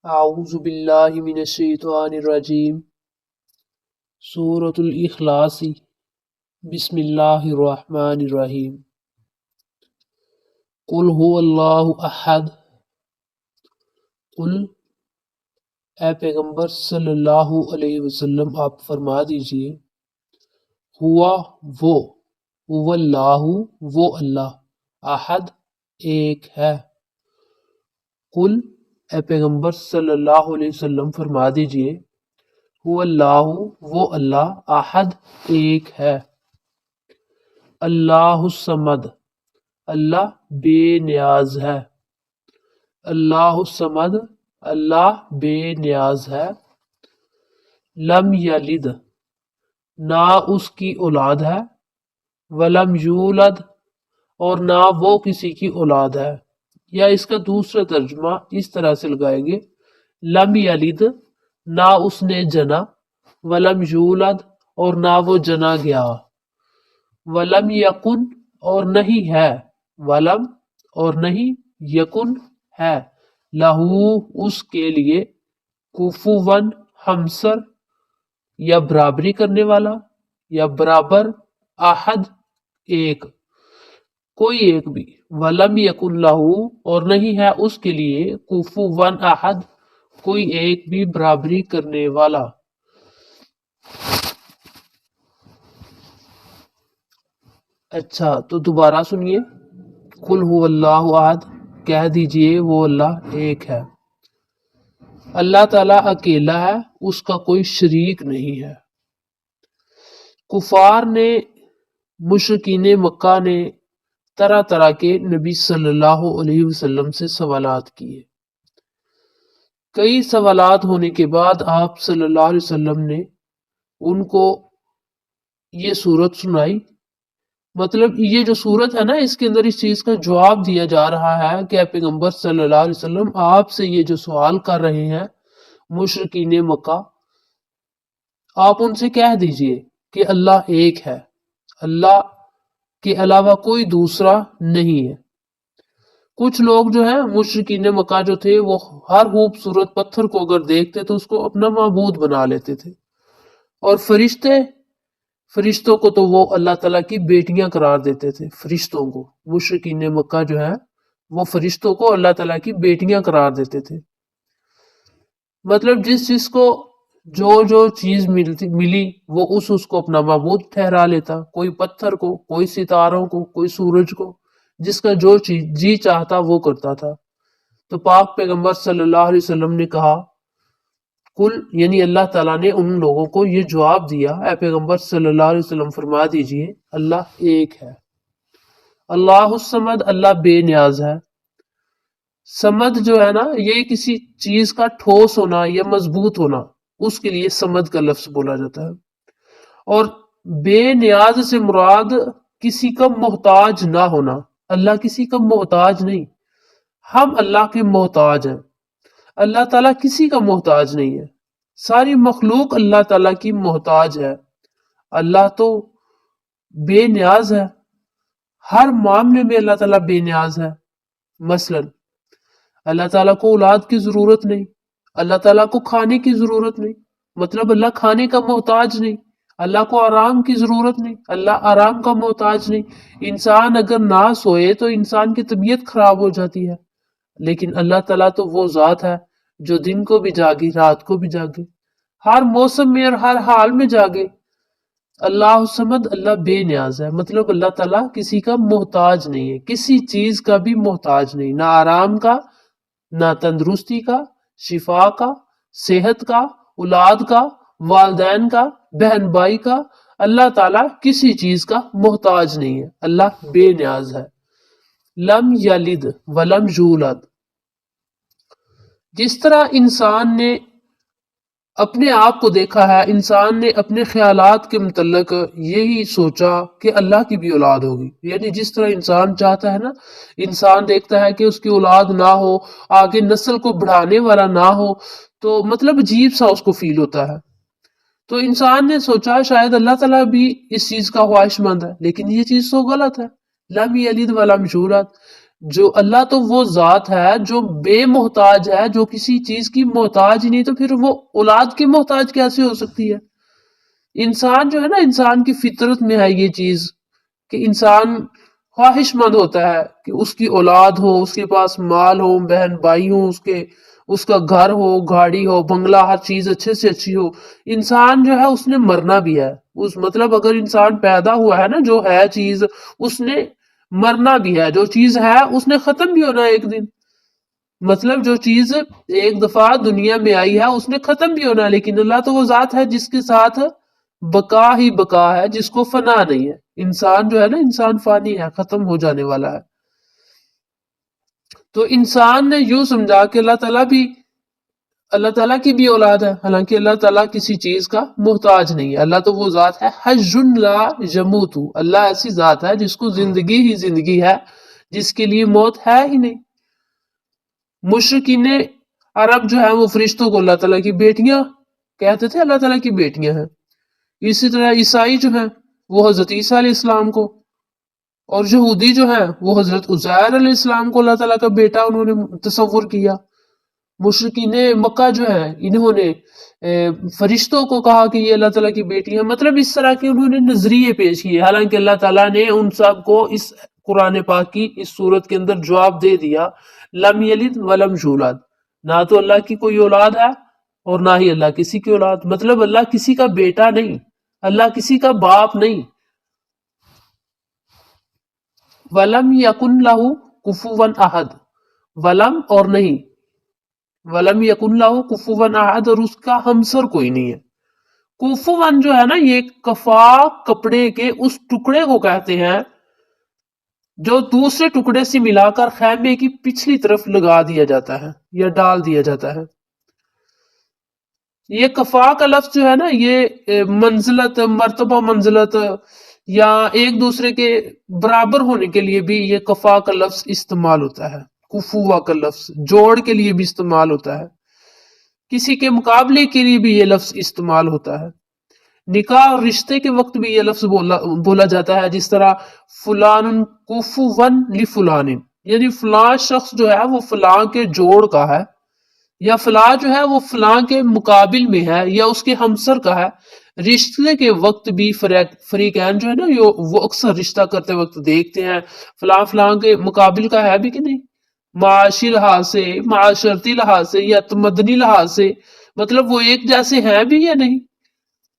اعوذ باللہ من الشیطان الرجیم سورة الاخلاص بسم اللہ الرحمن الرحیم قل هو اللہ احد قل اے پیغمبر صلی اللہ علیہ وسلم آپ فرما دیجئے ہوا وہ هو اللہ وہ اللہ احد ایک ہے قل اے پیغمبر صلی اللہ علیہ وسلم فرما دیجئے هو اللہ وہ اللہ احد ایک ہے اللہ الصمد اللہ بے نیاز ہے اللہ الصمد اللہ بے نیاز ہے لم یلد نہ اس کی اولاد ہے ولم یولد اور نہ وہ کسی کی اولاد ہے یا اس کا دوسرا ترجمہ اس طرح سے لگائیں گے لم یلد نہ اس نے جنا ولم یولد اور نہ وہ جنا گیا ولم یکن اور نہیں ہے ولم اور نہیں یکن ہے لہو اس کے لیے کفوون ہمسر یا برابری کرنے والا یا برابر احد ایک کوئی ایک بھی ولم یکن لہو اور نہیں ہے اس کے لیے کفوون احد کوئی ایک بھی برابری کرنے والا اچھا تو دوبارہ سنیے قل هو اللہ احد کہہ دیجئے وہ اللہ ایک ہے اللہ تعالیٰ اکیلا ہے اس کا کوئی شریک نہیں ہے کفار نے مشرکین مکہ نے طرح طرح کے نبی صلی اللہ علیہ وسلم سے سوالات کیے کئی سوالات ہونے کے بعد آپ صلی اللہ علیہ وسلم نے ان کو یہ صورت سنائی مطلب یہ جو صورت ہے نا اس کے اندر اس چیز کا جواب دیا جا رہا ہے کہ اے پیغمبر صلی اللہ علیہ وسلم آپ سے یہ جو سوال کر رہے ہیں مشرکین مکہ آپ ان سے کہہ دیجئے کہ اللہ ایک ہے اللہ کے علاوہ کوئی دوسرا نہیں ہے کچھ لوگ جو ہیں مشرکین مکہ جو تھے وہ ہر خوبصورت پتھر کو اگر دیکھتے تو اس کو اپنا معبود بنا لیتے تھے اور فرشتوں کو تو وہ اللہ تعالیٰ کی بیٹیاں قرار دیتے تھے فرشتوں کو مشرکین مکہ جو ہیں وہ فرشتوں کو اللہ تعالیٰ کی بیٹیاں قرار دیتے تھے مطلب جس کو جو چیز ملی وہ اس کو اپنا معبود ٹھہرا لیتا کوئی پتھر کو کوئی ستاروں کو کوئی سورج کو جس کا جو چیز جی چاہتا وہ کرتا تھا تو پاک پیغمبر صلی اللہ علیہ وسلم نے کہا کل یعنی اللہ تعالیٰ نے ان لوگوں کو یہ جواب دیا اے پیغمبر صلی اللہ علیہ وسلم فرما دیجئے اللہ ایک ہے اللہ الصمد اللہ بے نیاز ہے صمد جو ہے نا یہ کسی چیز کا ٹھوس ہونا یا مضبوط ہونا اس کے لیے صمد کا لفظ بولا جاتا ہے اور بے نیاز سے مراد کسی کا محتاج نہ ہونا اللہ کسی کا محتاج نہیں ہم اللہ کے محتاج ہیں اللہ تعالیٰ کسی کا محتاج نہیں ہے ساری مخلوق اللہ تعالیٰ کی محتاج ہے اللہ تو بے نیاز ہے ہر معاملے میں اللہ تعالیٰ بے نیاز ہے مثلا اللہ تعالیٰ کو اولاد کی ضرورت نہیں اللہ تعالیٰ کو کھانے کی ضرورت نہیں مطلب اللہ کھانے کا محتاج نہیں اللہ کو آرام کی ضرورت نہیں اللہ آرام کا محتاج نہیں انسان اگر نہ سوئے تو انسان کی طبیعت خراب ہو جاتی ہے لیکن اللہ تعالیٰ تو وہ ذات ہے جو دن کو بھی جاگے رات کو بھی جاگے ہر موسم میں اور ہر حال میں جاگے اللہ صمد اللہ بے نیاز ہے مطلب اللہ تعالیٰ کسی کا محتاج نہیں ہے کسی چیز کا بھی محتاج نہیں نہ آرام کا نہ تندرستی کا شفا کا صحت کا اولاد کا والدین کا بہن بھائی کا اللہ تعالیٰ کسی چیز کا محتاج نہیں ہے اللہ بے نیاز ہے لم یلد ولم یولد جس طرح انسان نے اپنے آپ کو دیکھا ہے انسان نے اپنے خیالات کے متعلق یہی سوچا کہ اللہ کی بھی اولاد ہوگی یعنی جس طرح انسان چاہتا ہے نا انسان دیکھتا ہے کہ اس کی اولاد نہ ہو آگے نسل کو بڑھانے والا نہ ہو تو مطلب عجیب سا اس کو فیل ہوتا ہے تو انسان نے سوچا شاید اللہ تعالیٰ بھی اس چیز کا خواہش مند ہے لیکن یہ چیز تو غلط ہے لم یلد ولم یولد جو اللہ تو وہ ذات ہے جو بے محتاج ہے، جو کسی چیز کی محتاج ہی نہیں، تو پھر وہ اولاد کی محتاج کیسے ہو سکتی ہے؟ انسان جو ہے نا، انسان کی فطرت میں ہے یہ چیز کہ انسان خواہش مند ہوتا ہے کہ اس کی اولاد ہو، اس کے پاس مال ہو، بہن بھائی ہوں، اس کا گھر ہو، گاڑی ہو، بنگلہ، ہر چیز اچھے سے اچھی ہو۔ انسان جو ہے اس نے مرنا بھی ہے، اس مطلب اگر انسان پیدا ہوا ہے نا، جو ہے چیز، اس نے مرنا بھی ہے، جو چیز ہے اس نے ختم بھی ہونا ہے ایک دن۔ مطلب جو چیز ایک دفعہ دنیا میں آئی ہے اس نے ختم بھی ہونا ہے، لیکن اللہ تو وہ ذات ہے جس کے ساتھ بقا ہی بقا ہے، جس کو فنا نہیں ہے۔ انسان جو ہے نا، انسان فانی ہے، ختم ہو جانے والا ہے۔ تو انسان نے یوں سمجھا کہ اللہ تعالیٰ کی بھی اولاد ہے، حالانکہ اللہ تعالیٰ کسی چیز کا محتاج نہیں ہے۔ اللہ تو وہ ذات ہے حج لا یموت، اللہ ایسی ذات ہے جس کو زندگی ہی زندگی ہے، جس کے لیے موت ہے ہی نہیں۔ مشرکین عرب جو ہے وہ فرشتوں کو اللہ تعالیٰ کی بیٹیاں کہتے تھے، اللہ تعالیٰ کی بیٹیاں ہیں۔ اسی طرح عیسائی جو ہیں وہ حضرت عیسیٰ علیہ السلام کو، اور یہودی جو ہیں وہ حضرت عزیر علیہ السلام کو اللہ تعالیٰ کا بیٹا انہوں نے تصور کیا۔ مشرکین مکہ جو ہیں انہوں نے فرشتوں کو کہا کہ یہ اللہ تعالیٰ کی بیٹی ہیں، مطلب اس طرح کے انہوں نے نظریے پیش کیے، حالانکہ اللہ تعالیٰ نے ان سب کو اس قرآن پاک کی اس صورت کے اندر جواب دے دیا، لم یلد ولم یولد، نہ تو اللہ کی کوئی اولاد ہے اور نہ ہی اللہ کسی کی اولاد، مطلب اللہ کسی کا بیٹا نہیں، اللہ کسی کا باپ نہیں۔ ولم یکن لہ کفوا احد، ولم اور نہیں، ولم یکن لہ کفوا احد، اور اس کا ہمسر کوئی نہیں ہے۔ کفوا جو ہے نا، یہ کفا کپڑے کے اس ٹکڑے کو کہتے ہیں جو دوسرے ٹکڑے سے ملا کر خیمے کی پچھلی طرف لگا دیا جاتا ہے یا ڈال دیا جاتا ہے۔ یہ کفا کا لفظ جو ہے نا، یہ منزلت، مرتبہ منزلت، یا ایک دوسرے کے برابر ہونے کے لیے بھی یہ کفا کا لفظ استعمال ہوتا ہے، کفوا کا لفظ جوڑ کے لیے بھی استعمال ہوتا ہے، کسی کے مقابلے کے لیے بھی یہ لفظ استعمال ہوتا ہے۔ نکاح اور رشتے کے وقت بھی یہ لفظ بولا جاتا ہے، جس طرح فلان کفون لفلان، یعنی فلاں شخص جو ہے وہ فلاں کے جوڑ کا ہے، یا فلاں جو ہے وہ فلاں کے مقابل میں ہے یا اس کے ہمسر کا ہے۔ رشتے کے وقت بھی فریقین جو ہے نا، وہ اکثر رشتہ کرتے وقت دیکھتے ہیں فلاں فلاں کے مقابل کا ہے بھی کہ نہیں، معاشی لحاظ سے، معاشرتی لحاظ سے یا تمدنی لحاظ سے، مطلب وہ ایک جیسے ہیں بھی یا نہیں،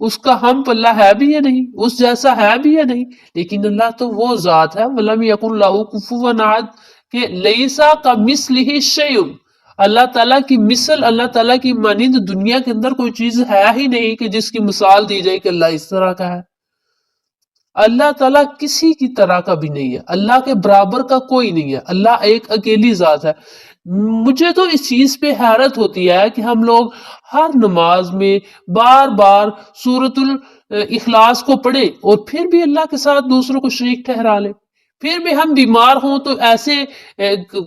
اس کا ہم پلہ ہے بھی یا نہیں، اس جیسا ہے بھی یا نہیں۔ لیکن اللہ تو وہ ذات ہے وَلَمْ يَكُنْ لَهُ كُفُوًا أَحَدٌ کہ لیسا کمثلہ شیء، اللہ تعالیٰ کی مثل، اللہ تعالیٰ کی مانند دنیا کے اندر کوئی چیز ہے ہی نہیں کہ جس کی مثال دی جائے کہ اللہ اس طرح کا ہے۔ اللہ تعالیٰ کسی کی طرح کا بھی نہیں ہے، اللہ کے برابر کا کوئی نہیں ہے، اللہ ایک اکیلی ذات ہے۔ مجھے تو اس چیز پہ حیرت ہوتی ہے کہ ہم لوگ ہر نماز میں بار بار سورۃ الاخلاص کو پڑھیں اور پھر بھی اللہ کے ساتھ دوسروں کو شریک ٹھہرا لیں۔ پھر بھی ہم بیمار ہوں تو ایسے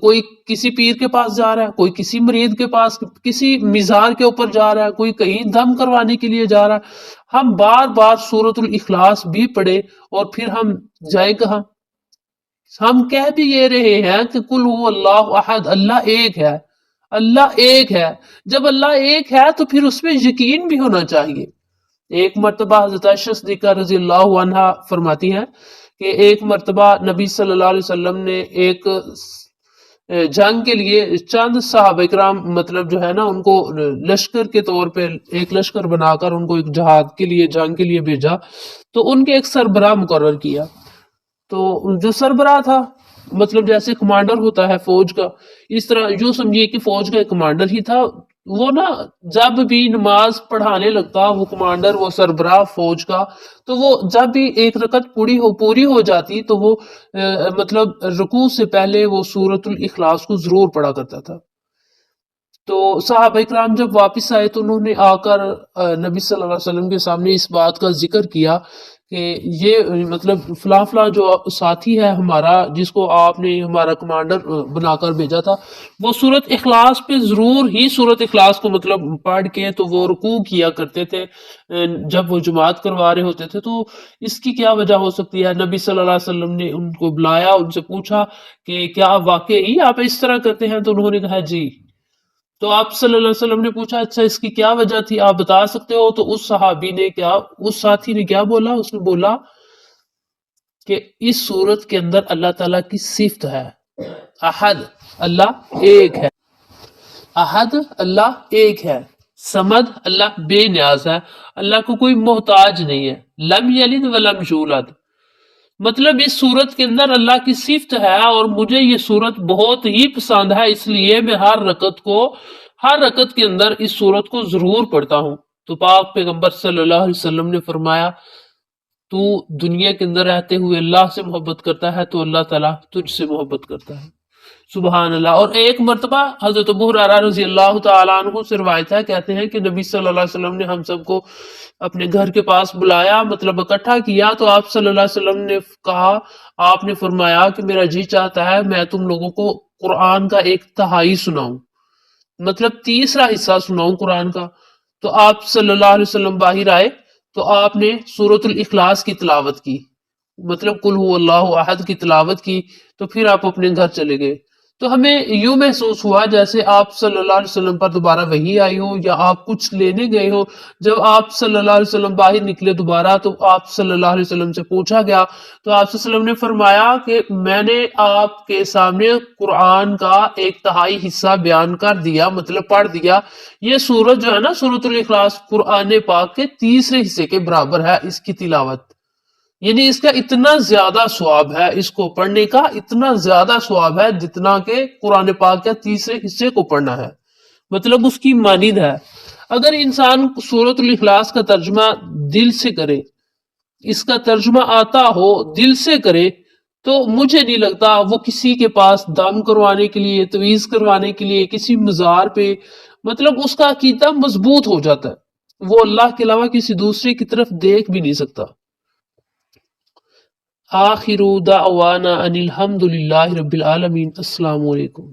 کوئی کسی پیر کے پاس جا رہا ہے، کوئی کسی مرید کے پاس، کسی مزار کے اوپر جا رہا ہے، کوئی کہیں دم کروانے کے لیے جا رہا ہے، ہم بار بار سورۃ الاخلاص بھی پڑھے اور پھر ہم جائیں کہاں؟ ہم کہہ بھی یہ رہے ہیں کہ قل هو اللہ احد، اللہ ایک ہے، اللہ ایک ہے۔ جب اللہ ایک ہے تو پھر اس میں یقین بھی ہونا چاہیے۔ ایک مرتبہ حضرت عائشہ صدیقہ رضی اللہ عنہا فرماتی ہیں کہ ایک مرتبہ نبی صلی اللہ علیہ وسلم نے ایک جنگ کے لیے چند صحابہ کرام مطلب جو ہے نا ان کو لشکر کے طور پہ ایک لشکر بنا کر ان کو ایک جہاد کے لیے، جنگ کے لیے بھیجا، تو ان کے ایک سربراہ مقرر کیا۔ تو جو سربراہ تھا مطلب جیسے کمانڈر ہوتا ہے فوج کا، اس طرح یوں سمجھیے کہ فوج کا ایک کمانڈر ہی تھا۔ وہ نا جب بھی نماز پڑھانے لگتا وہ کمانڈر، وہ سربراہ فوج کا، تو وہ جب بھی ایک رکعت پوری ہو جاتی تو وہ مطلب رکوع سے پہلے وہ سورۃ الاخلاص کو ضرور پڑھا کرتا تھا۔ تو صحابہ اکرام جب واپس آئے تو انہوں نے آ کر نبی صلی اللہ علیہ وسلم کے سامنے اس بات کا ذکر کیا کہ یہ مطلب فلاں فلاں جو ساتھی ہے ہمارا، جس کو آپ نے ہمارا کمانڈر بنا کر بھیجا تھا، وہ سورت اخلاص پہ ضرور ہی سورت اخلاص کو مطلب پڑھ کے تو وہ رکوع کیا کرتے تھے جب وہ جماعت کروا رہے ہوتے تھے۔ تو اس کی کیا وجہ ہو سکتی ہے؟ نبی صلی اللہ علیہ وسلم نے ان کو بلایا، ان سے پوچھا کہ کیا واقعی آپ اس طرح کرتے ہیں؟ تو انہوں نے کہا جی۔ تو آپ صلی اللہ علیہ وسلم نے پوچھا اچھا اس کی کیا وجہ تھی، آپ بتا سکتے ہو؟ تو اس صحابی نے کیا، اس ساتھی نے کیا بولا؟ اس نے بولا کہ اس صورت کے اندر اللہ تعالیٰ کی صفت ہے احد، اللہ ایک ہے، احد اللہ ایک ہے، سمد اللہ بے نیاز ہے، اللہ کو کوئی محتاج نہیں ہے، لم یلد ولم یولد۔ مطلب اس صورت کے اندر اللہ کی صفت ہے، اور مجھے یہ صورت بہت ہی پسند ہے، اس لیے میں ہر رکعت کے اندر اس صورت کو ضرور پڑھتا ہوں۔ تو پاک پیغمبر صلی اللہ علیہ وسلم نے فرمایا تو دنیا کے اندر رہتے ہوئے اللہ سے محبت کرتا ہے تو اللہ تعالیٰ تجھ سے محبت کرتا ہے۔ سبحان اللہ۔ اور ایک مرتبہ حضرت ابو ہریرہ رضی اللہ تعالیٰ عنہ سے روایت ہے، کہتے ہیں کہ نبی صلی اللہ علیہ وسلم نے ہم سب کو اپنے گھر کے پاس بلایا، مطلب اکٹھا کیا، تو آپ صلی اللہ علیہ وسلم نے کہا، آپ نے فرمایا کہ میرا جی چاہتا ہے میں تم لوگوں کو قرآن کا 1/3 سناؤں، مطلب تیسرا حصہ سناؤں قرآن کا۔ تو آپ صلی اللہ علیہ وسلم باہر آئے تو آپ نے سورۃ الاخلاص کی تلاوت کی، مطلب قل هو اللہ احد کی تلاوت کی، تو پھر آپ اپنے گھر چلے گئے۔ تو ہمیں یوں محسوس ہوا جیسے آپ صلی اللہ علیہ وسلم پر دوبارہ وحی آئی ہو، یا آپ کچھ لینے گئے ہو۔ جب آپ صلی اللہ علیہ وسلم باہر نکلے دوبارہ تو آپ صلی اللہ علیہ وسلم سے پوچھا گیا، تو آپ صلی اللہ علیہ وسلم نے فرمایا کہ میں نے آپ کے سامنے قرآن کا 1/3 حصہ بیان کر دیا، مطلب پڑھ دیا۔ یہ سورت جو ہے نا سورۃ الاخلاص، قرآن پاک کے تیسرے حصے کے برابر ہے اس کی تلاوت، یعنی اس کا اتنا زیادہ ثواب ہے، اس کو پڑھنے کا اتنا زیادہ ثواب ہے جتنا کہ قرآن پاک کے تیسرے حصے کو پڑھنا ہے، مطلب اس کی مانند ہے۔ اگر انسان سورۃ الاخلاص کا ترجمہ دل سے کرے، اس کا ترجمہ آتا ہو دل سے کرے، تو مجھے نہیں لگتا وہ کسی کے پاس دم کروانے کے لیے، تویز کروانے کے لیے، کسی مزار پہ، مطلب اس کا عقیدہ مضبوط ہو جاتا ہے، وہ اللہ کے علاوہ کسی دوسرے کی طرف دیکھ بھی نہیں سکتا۔ آخر دعوانا ان الحمد للہ رب العالمین۔ السلام علیکم۔